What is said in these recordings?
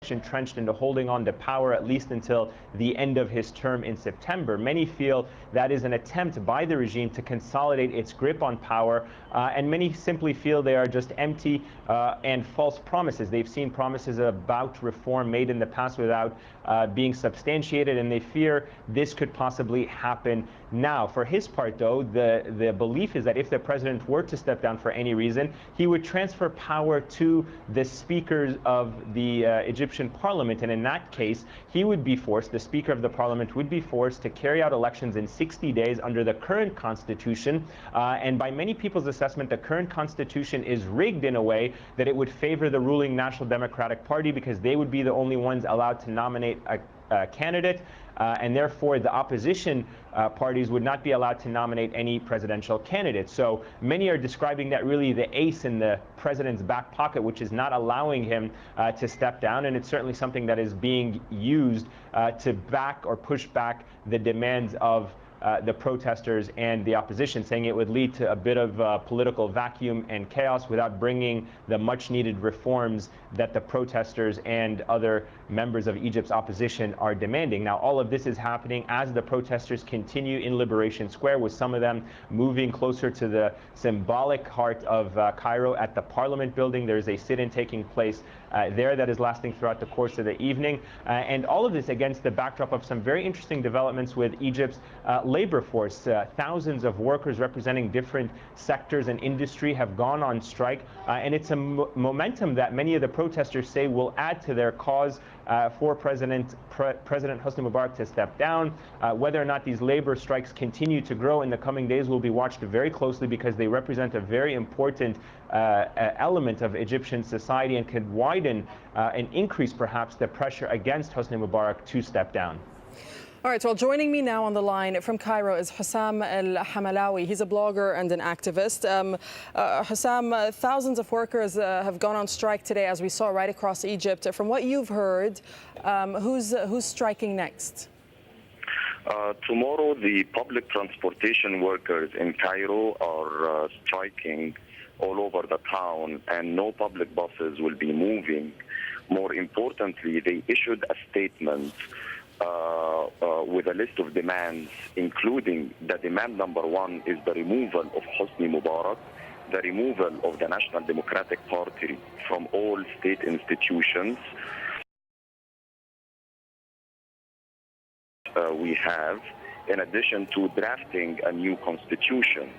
much entrenched into holding on to power, at least until the end of his term in September. Many feel that is an attempt by the regime to consolidate its grip on power, and many simply feel they are just empty and false promises. They've seen promises about reform made in the past without being substantiated, and they fear this could possibly happen now. For his part, though, the belief is that if the president were to step down for any reason, he would transfer power to the speakers of the Egyptian parliament, and in that case, he would be forced, the speaker of the parliament would be forced to carry out elections in 60 days under the current constitution, and by many people's assessment, the current constitution is rigged in a way that it would favor the ruling National Democratic Party, because they would be the only ones allowed to nominate a candidate, and therefore the opposition parties would not be allowed to nominate any presidential candidates. So many are describing that really the ace in the president's back pocket, which is not allowing him to step down, and it's certainly something that is being used to back or push back the demands of the protesters and the opposition, saying it would lead to a bit of political vacuum and chaos without bringing the much-needed reforms that the protesters and other members of Egypt's opposition are demanding. Now, all of this is happening as the protesters continue in Liberation Square, with some of them moving closer to the symbolic heart of Cairo at the Parliament building. There's a sit-in taking place there that is lasting throughout the course of the evening. And all of this against the backdrop of some very interesting developments with Egypt's labor force. Thousands of workers representing different sectors and industry have gone on strike, and it's a momentum that many of the protesters say will add to their cause for President Hosni Mubarak to step down. Whether or not these labor strikes continue to grow in the coming days will be watched very closely, because they represent a very important element of Egyptian society and could widen and increase perhaps the pressure against Hosni Mubarak to step down. All right, well, joining me now on the line from Cairo is Hussam Al-Hamalawi. He's a blogger and an activist. Hussam, thousands of workers have gone on strike today, as we saw right across Egypt. From what you've heard, who's striking next? Tomorrow, the public transportation workers in Cairo are striking all over the town, and no public buses will be moving. More importantly, they issued a statement with a list of demands, including the demand number one is the removal of Hosni Mubarak, the removal of the National Democratic Party from all state institutions. We have, in addition to drafting a new constitution.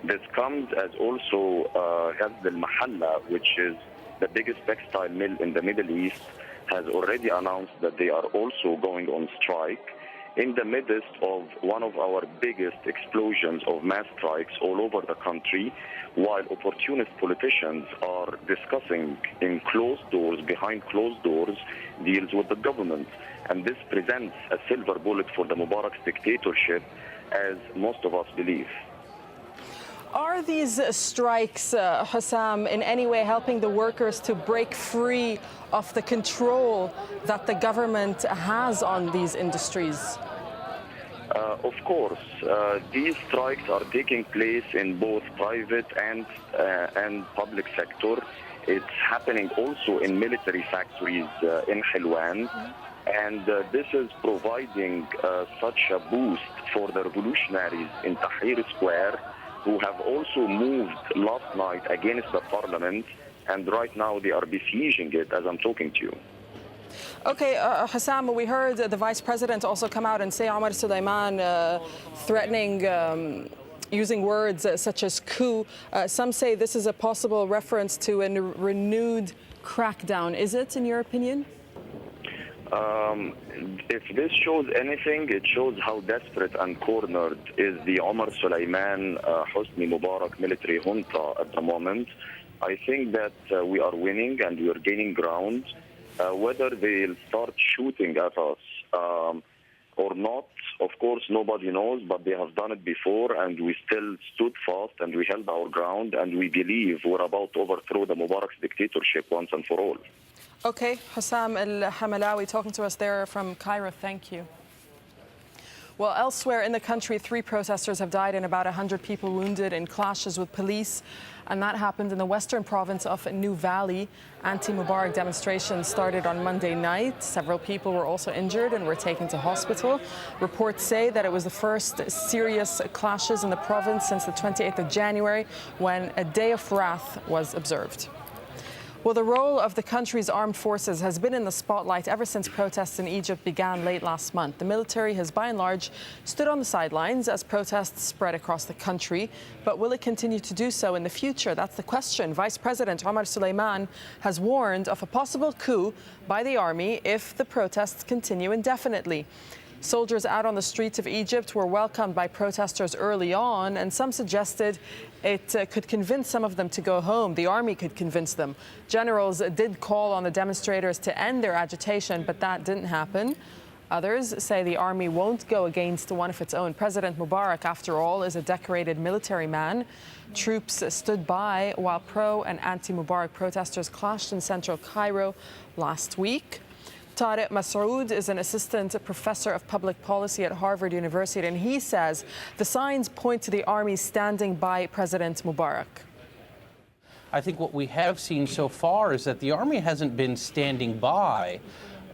This comes as also Ghazl al-Mahalla, which is the biggest textile mill in the Middle East, has already announced that they are also going on strike in the midst of one of our biggest explosions of mass strikes all over the country, while opportunist politicians are discussing in closed doors, behind closed doors, deals with the government. And this presents a silver bullet for the Mubarak's dictatorship, as most of us believe. Are these strikes, Hussam, in any way helping the workers to break free of the control that the government has on these industries? Of course, these strikes are taking place in both private and public sector. It's happening also in military factories in Helwan. And this is providing such a boost for the revolutionaries in Tahrir Square, who have also moved last night against the parliament, and right now they are besieging it as I'm talking to you. Okay, Hussam, we heard the vice president also come out and say Omar Suleiman threatening using words such as coup. Some say this is a possible reference to a renewed crackdown. Is it, in your opinion? If this shows anything, it shows how desperate and cornered is the Omar Suleiman, Hosni Mubarak military junta at the moment. I think that we are winning and we are gaining ground. Whether they'll start shooting at us or not, of course, nobody knows, but they have done it before, and we still stood fast and we held our ground, and we believe we're about to overthrow the Mubarak's dictatorship once and for all. Okay, Hussam Al-Hamalawi talking to us there from Cairo. Thank you. Well, elsewhere in the country, 3 protesters have died and about 100 people wounded in clashes with police. And that happened in the western province of New Valley. Anti-Mubarak demonstrations started on Monday night. Several people were also injured and were taken to hospital. Reports say that it was the first serious clashes in the province since the 28th of January, when a day of wrath was observed. Well, the role of the country's armed forces has been in the spotlight ever since protests in Egypt began late last month. The military has, by and large, stood on the sidelines as protests spread across the country. But will it continue to do so in the future? That's the question. Vice President Omar Suleiman has warned of a possible coup by the army if the protests continue indefinitely. Soldiers out on the streets of Egypt were welcomed by protesters early on, and some suggested it could convince some of them to go home. The army could convince them. Generals did call on the demonstrators to end their agitation, but that didn't happen. Others say the army won't go against one of its own. President Mubarak, after all, is a decorated military man. Troops stood by while pro- and anti-Mubarak protesters clashed in central Cairo last week. Tariq Masoud is an assistant professor of public policy at Harvard University, and he says the signs point to the army standing by President Mubarak. I think what we have seen so far is that the army hasn't been standing by,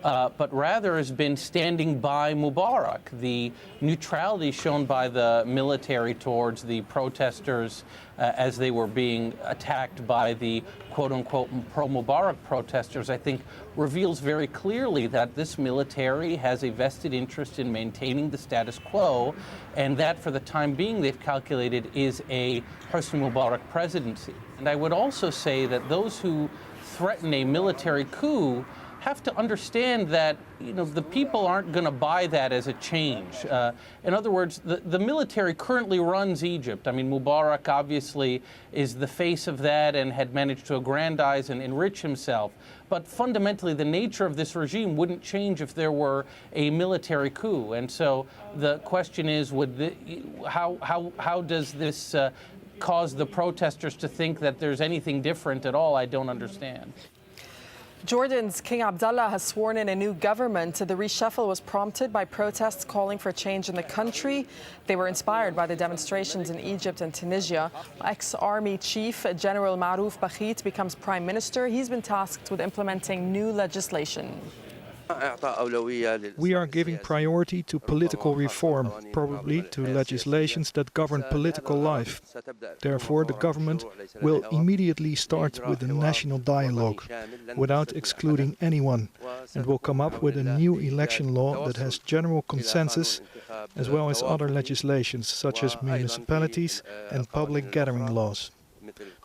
but rather has been standing by Mubarak. The neutrality shown by the military towards the protesters as they were being attacked by the quote-unquote pro-Mubarak protesters, I think reveals very clearly that this military has a vested interest in maintaining the status quo, and that for the time being they've calculated is a Hosni Mubarak presidency. And I would also say that those who threaten a military coup have to understand that, the people aren't going to buy that as a change. In other words, the military currently runs Egypt. I mean, Mubarak obviously is the face of that and had managed to aggrandize and enrich himself. But fundamentally, the nature of this regime wouldn't change if there were a military coup. And so the question is, how does this cause the protesters to think that there's anything different at all? I don't understand. Jordan's King Abdullah has sworn in a new government. The reshuffle was prompted by protests calling for change in the country. They were inspired by the demonstrations in Egypt and Tunisia. Ex-army chief General Maruf Bakhit becomes prime minister. He's been tasked with implementing new legislation. We are giving priority to political reform, probably to legislations that govern political life. Therefore, the government will immediately start with a national dialogue, without excluding anyone, and will come up with a new election law that has general consensus, as well as other legislations such as municipalities and public gathering laws.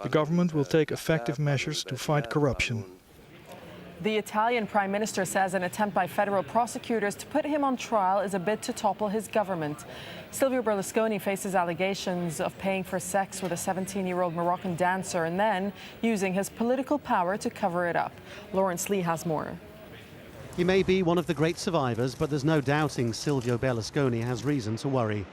The government will take effective measures to fight corruption. The Italian Prime Minister says an attempt by federal prosecutors to put him on trial is a bid to topple his government. Silvio Berlusconi faces allegations of paying for sex with a 17-year-old Moroccan dancer and then using his political power to cover it up. Lawrence Lee has more. He may be one of the great survivors, but there's no doubting Silvio Berlusconi has reason to worry.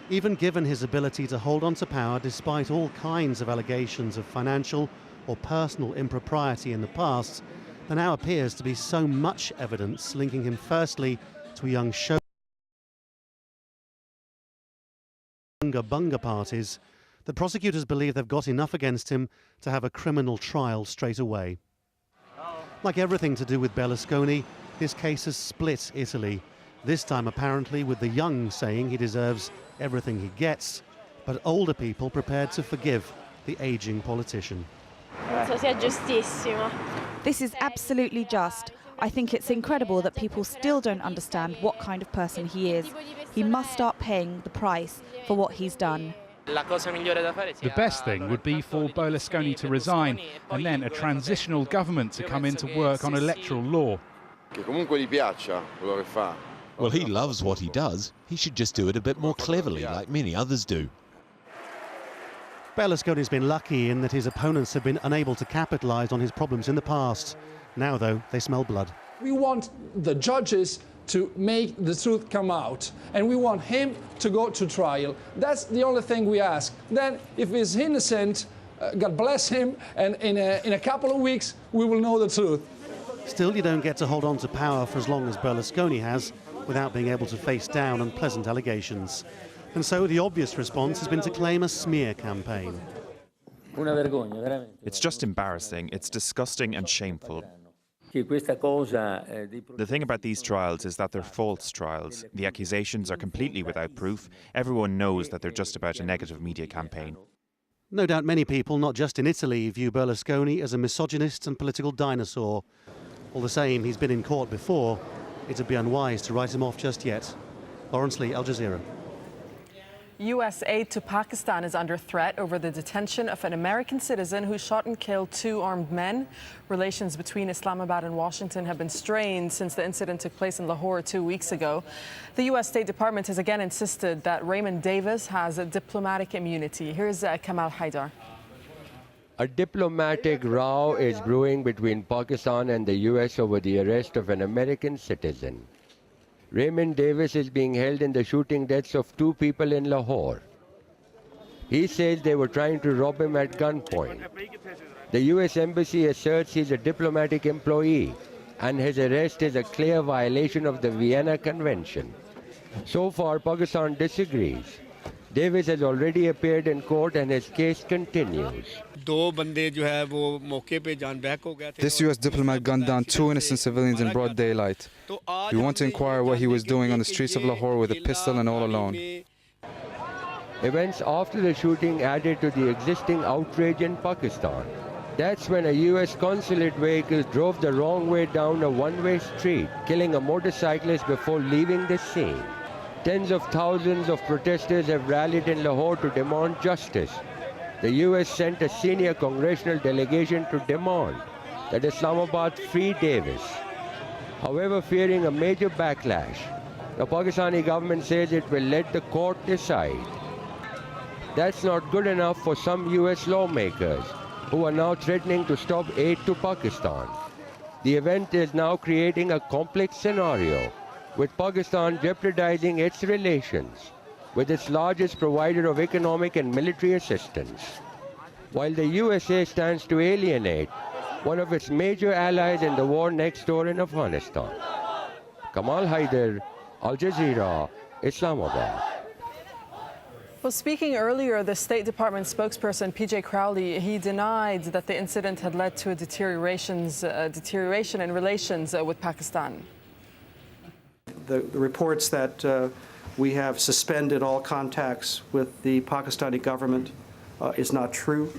Even given his ability to hold on to power despite all kinds of allegations of financial or personal impropriety in the past, there now appears to be so much evidence linking him firstly to young bunga parties that prosecutors believe they've got enough against him to have a criminal trial straight away. Like everything to do with Berlusconi, this case has split Italy, this time apparently with the young saying he deserves everything he gets, but older people prepared to forgive the aging politician. This is absolutely just. I think it's incredible that people still don't understand what kind of person he is. He must start paying the price for what he's done. The best thing would be for Berlusconi to resign and then a transitional government to come in to work on electoral law. Well, he loves what he does. He should just do it a bit more cleverly, like many others do. Berlusconi's been lucky in that his opponents have been unable to capitalise on his problems in the past. Now, though, they smell blood. We want the judges to make the truth come out, and we want him to go to trial. That's the only thing we ask. Then, if he's innocent, God bless him, and in a couple of weeks, we will know the truth. Still, you don't get to hold on to power for as long as Berlusconi has without being able to face down unpleasant allegations. And so the obvious response has been to claim a smear campaign. It's just embarrassing. It's disgusting and shameful. The thing about these trials is that they're false trials. The accusations are completely without proof. Everyone knows that they're just about a negative media campaign. No doubt many people, not just in Italy, view Berlusconi as a misogynist and political dinosaur. All the same, he's been in court before. It'd be unwise to write him off just yet. Lawrence Lee, Al Jazeera. U.S. aid to Pakistan is under threat over the detention of an American citizen who shot and killed 2 armed men. Relations between Islamabad and Washington have been strained since the incident took place in Lahore 2 weeks ago. The U.S. State Department has again insisted that Raymond Davis has a diplomatic immunity. Here's Kamal Haidar. A diplomatic row is brewing between Pakistan and the U.S. over the arrest of an American citizen. Raymond Davis is being held in the shooting deaths of 2 people in Lahore. He says they were trying to rob him at gunpoint. The U.S. Embassy asserts he's a diplomatic employee and his arrest is a clear violation of the Vienna Convention. So far, Pakistan disagrees. Davis has already appeared in court and his case continues. This U.S. diplomat gunned down 2 innocent civilians in broad daylight. We want to inquire what he was doing on the streets of Lahore with a pistol and all alone. Events after the shooting added to the existing outrage in Pakistan. That's when a U.S. consulate vehicle drove the wrong way down a one-way street, killing a motorcyclist before leaving the scene. Tens of thousands of protesters have rallied in Lahore to demand justice. The U.S. sent a senior congressional delegation to demand that Islamabad free Davis. However, fearing a major backlash, the Pakistani government says it will let the court decide. That's not good enough for some U.S. lawmakers who are now threatening to stop aid to Pakistan. The event is now creating a complex scenario, with Pakistan jeopardizing its relations with its largest provider of economic and military assistance, while the USA stands to alienate one of its major allies in the war next door in Afghanistan. Kamal Haider, Al Jazeera, Islamabad. Well, speaking earlier, the State Department spokesperson P.J. Crowley, he denied that the incident had led to a deterioration in relations with Pakistan. The reports that we have suspended all contacts with the Pakistani government is not true.